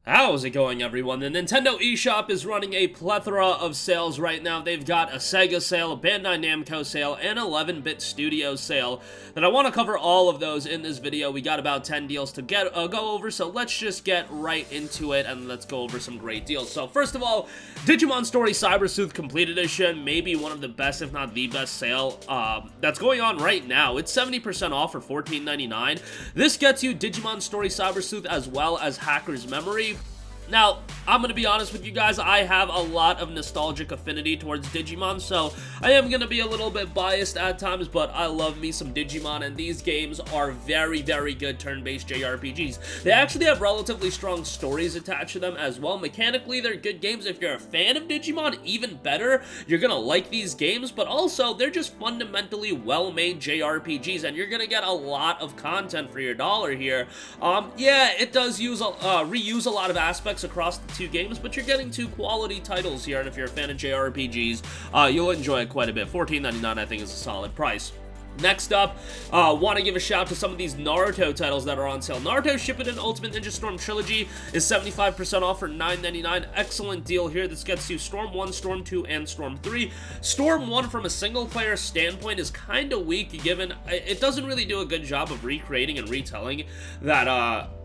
How's it going, everyone? The Nintendo eShop is running a plethora of sales right now. They've got a SEGA sale, a Bandai Namco sale, and 11-bit Studio sale. And I want to cover all of those in this video. We got about 10 deals to go over, so let's just get right into it and let's go over some great deals. So first of all, Digimon Story Cybersooth Complete Edition, maybe one of the best, if not the best sale that's going on right now. It's 70% off for $14.99. This gets you Digimon Story Cybersooth as well as Hacker's Memory. Now, I'm going to be honest with you guys, I have a lot of nostalgic affinity towards Digimon, so I am going to be a little bit biased at times, but I love me some Digimon, and these games are very, very good turn-based JRPGs. They actually have relatively strong stories attached to them as well. Mechanically, they're good games. If you're a fan of Digimon, even better. You're going to like these games, but also, they're just fundamentally well-made JRPGs, and you're going to get a lot of content for your dollar here. Yeah, it does reuse a lot of aspects across the two games, but you're getting two quality titles here, and if you're a fan of JRPGs, you'll enjoy it quite a bit. $14.99 I think is a solid price. Next up, want to give a shout to some of these Naruto titles that are on sale. Naruto Shippuden Ultimate Ninja Storm Trilogy is 75% off for $9.99. Excellent deal here. This gets you Storm 1, Storm 2, and Storm 3. Storm 1 from a single-player standpoint is kind of weak, given it doesn't really do a good job of recreating and retelling that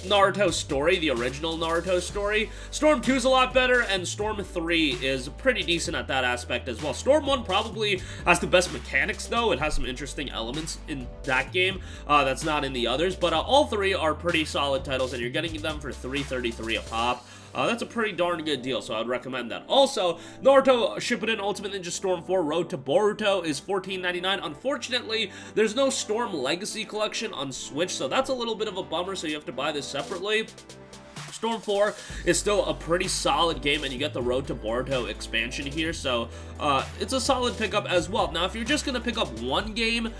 Naruto story, the original Naruto story. Storm 2 is a lot better, and Storm 3 is pretty decent at that aspect as well. Storm 1 probably has the best mechanics, though. It has some interesting elements in that game that's not in the others, but all three are pretty solid titles, and you're getting them for $3.33 a pop. That's a pretty darn good deal, so I'd recommend that. Also, Naruto Shippuden Ultimate Ninja Storm 4 Road to Boruto is $14.99. Unfortunately, there's no Storm Legacy Collection on Switch, so that's a little bit of a bummer, so you have to buy this separately. Storm 4 is still a pretty solid game, and you get the Road to Boruto expansion here, so it's a solid pickup as well. Now, if you're just going to pick up one game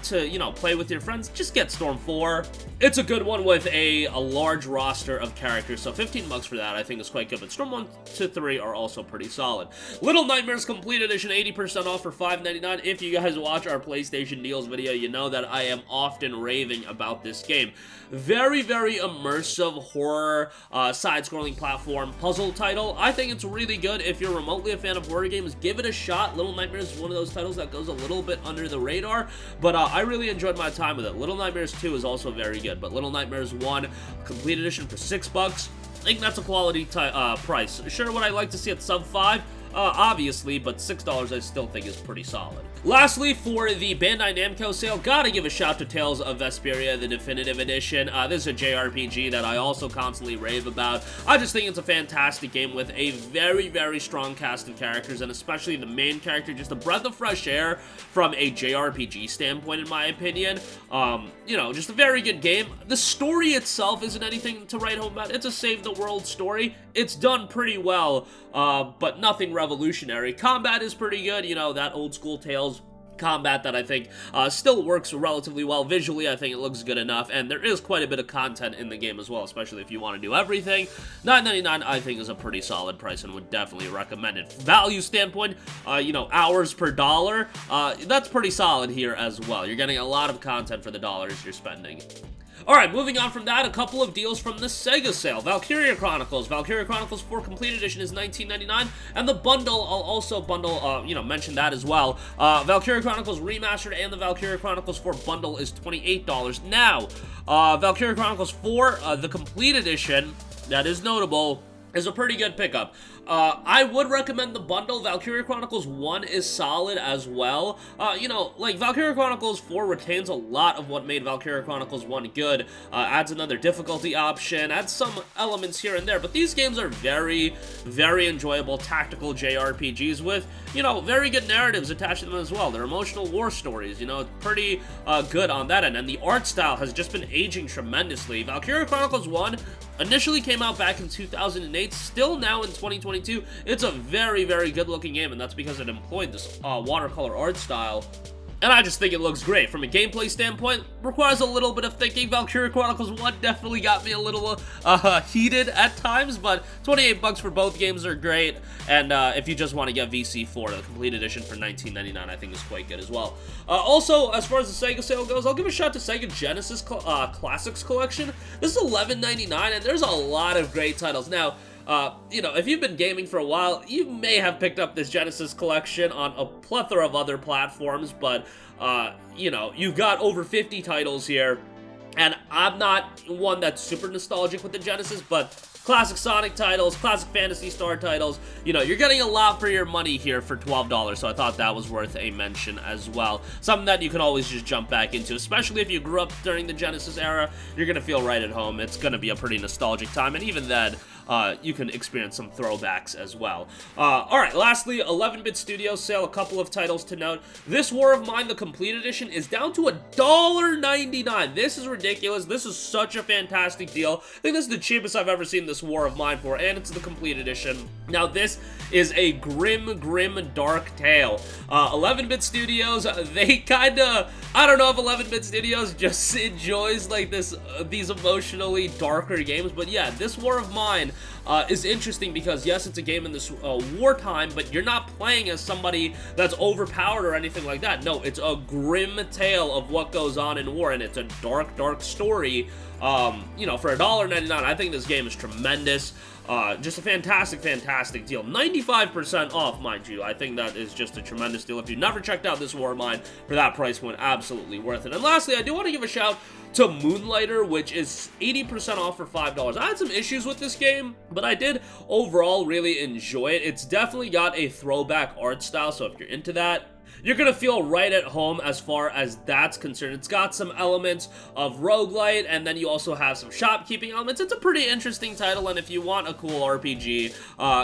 to, you know, play with your friends, just get Storm 4. It's a good one with a large roster of characters, so 15 bucks for that I think is quite good, but Storm 1 to 3 are also pretty solid. Little Nightmares Complete Edition, 80% off for $5.99. If you guys watch our PlayStation Deals video, you know that I am often raving about this game. Very, very immersive horror side-scrolling platform puzzle title. I think it's really good. If you're remotely a fan of horror games, give it a shot. Little Nightmares is one of those titles that goes a little bit under the radar, but I really enjoyed my time with it. Little Nightmares 2 is also very good, but Little Nightmares 1 Complete Edition for $6. I think that's a quality price. Sure, would I like to see it sub 5? Obviously, but $6 I still think is pretty solid. Lastly, for the Bandai Namco sale, gotta give a shout to Tales of Vesperia, the Definitive Edition. This is a JRPG that I also constantly rave about. I just think it's a fantastic game with a very, very strong cast of characters, and especially the main character, just a breath of fresh air from a JRPG standpoint, in my opinion. You know, just a very good game. The story itself isn't anything to write home about. It's a save-the-world story. It's done pretty well, but nothing revolutionary. Combat is pretty good, you know, that old-school Tales combat that I think still works relatively well. Visually, I think it looks good enough, and there is quite a bit of content in the game as well, especially if you want to do everything. $9.99 I think is a pretty solid price and would definitely recommend it. Value standpoint, you know, hours per dollar, that's pretty solid here as well. You're getting a lot of content for the dollars you're spending. Alright, moving on from that, a couple of deals from the SEGA sale. Valkyria Chronicles. Valkyria Chronicles 4 Complete Edition is $19.99, and the bundle, I'll also bundle, you know, mention that as well. Valkyria Chronicles Remastered and the Valkyria Chronicles 4 bundle is $28. Now, Valkyria Chronicles 4, the Complete Edition, that is notable, is a pretty good pickup. I would recommend the bundle. Valkyria Chronicles 1 is solid as well. You know, like, Valkyria Chronicles 4 retains a lot of what made Valkyria Chronicles 1 good. Adds another difficulty option, adds some elements here and there, but these games are very, very enjoyable tactical JRPGs with, you know, very good narratives attached to them as well. They're emotional war stories, you know, it's pretty good on that end, and the art style has just been aging tremendously. Valkyria Chronicles 1 initially came out back in 2008, still now in 2022. It's a very, very good looking game, and that's because it employed this watercolor art style. and I just think it looks great. From a gameplay standpoint, requires a little bit of thinking. Valkyria Chronicles 1 definitely got me a little heated at times, but 28 bucks for both games are great, and if you just want to get VC4, the complete edition for $19.99, I think is quite good as well. Also, as far as the Sega sale goes, I'll give a shout to Sega Genesis Classics Collection. This is $11.99, and there's a lot of great titles. Now, you know, if you've been gaming for a while, you may have picked up this Genesis collection on a plethora of other platforms, but, you know, you've got over 50 titles here, and I'm not one that's super nostalgic with the Genesis, but classic Sonic titles, classic Phantasy Star titles, you know, you're getting a lot for your money here for $12, so I thought that was worth a mention as well. Something that you can always just jump back into, especially if you grew up during the Genesis era, you're gonna feel right at home. It's gonna be a pretty nostalgic time, and even then, you can experience some throwbacks as well. Alright, lastly, 11-bit Studios sale, a couple of titles to note. This War of Mine, the Complete Edition, is down to $1.99. This is ridiculous. This is such a fantastic deal. I think this is the cheapest I've ever seen this War of Mine for, and it's the Complete Edition. Now, this is a grim, dark tale. 11-bit Studios, they kinda, I don't know if 11-bit Studios just enjoys, like, these emotionally darker games, but yeah, this War of Mine is interesting because, yes, it's a game in this wartime, but you're not playing as somebody that's overpowered or anything like that. No, it's a grim tale of what goes on in war, and it's a dark story. You know, for $1.99, I think this game is tremendous. Just a fantastic deal. 95% off, mind you. I think that is just a tremendous deal. If you've never checked out this War of Mine, for that price point, absolutely worth it. And lastly, I do want to give a shout to Moonlighter, which is 80% off for $5. I had some issues with this game, but I did overall really enjoy it. It's definitely got a throwback art style, so if you're into that, you're gonna feel right at home as far as that's concerned. It's got some elements of roguelite, and then you also have some shopkeeping elements. It's a pretty interesting title, and if you want a cool RPG,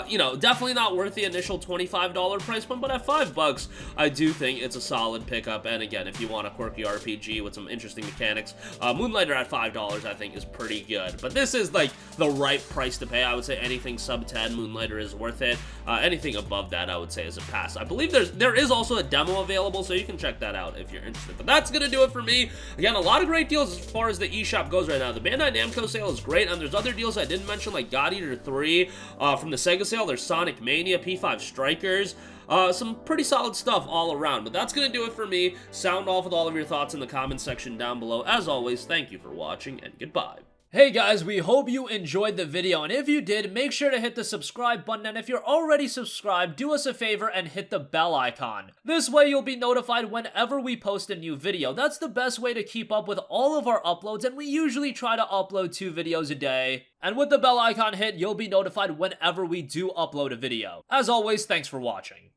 you know, definitely not worth the initial $25 price point, but at $5, I do think it's a solid pickup. And again, if you want a quirky RPG with some interesting mechanics, Moonlighter at $5, I think, is pretty good. But this is, like, the right price to pay. I would say anything sub 10, Moonlighter is worth it. Anything above that, I would say, is a pass. I believe there is also a demo available, so you can check that out if you're interested. But that's gonna do it for me. Again, a lot of great deals as far as the eShop goes right now. The Bandai Namco sale is great, and there's other deals I didn't mention, like God Eater 3 from the Sega sale. There's Sonic Mania, P5 Strikers. Some pretty solid stuff all around. But that's gonna do it for me. Sound off with all of your thoughts in the comments section down below. As always, thank you for watching, and goodbye. Hey guys, we hope you enjoyed the video, and if you did, make sure to hit the subscribe button, and if you're already subscribed, do us a favor and hit the bell icon. This way you'll be notified whenever we post a new video. That's the best way to keep up with all of our uploads, and we usually try to upload 2 videos a day. And with the bell icon hit, you'll be notified whenever we do upload a video. As always, thanks for watching.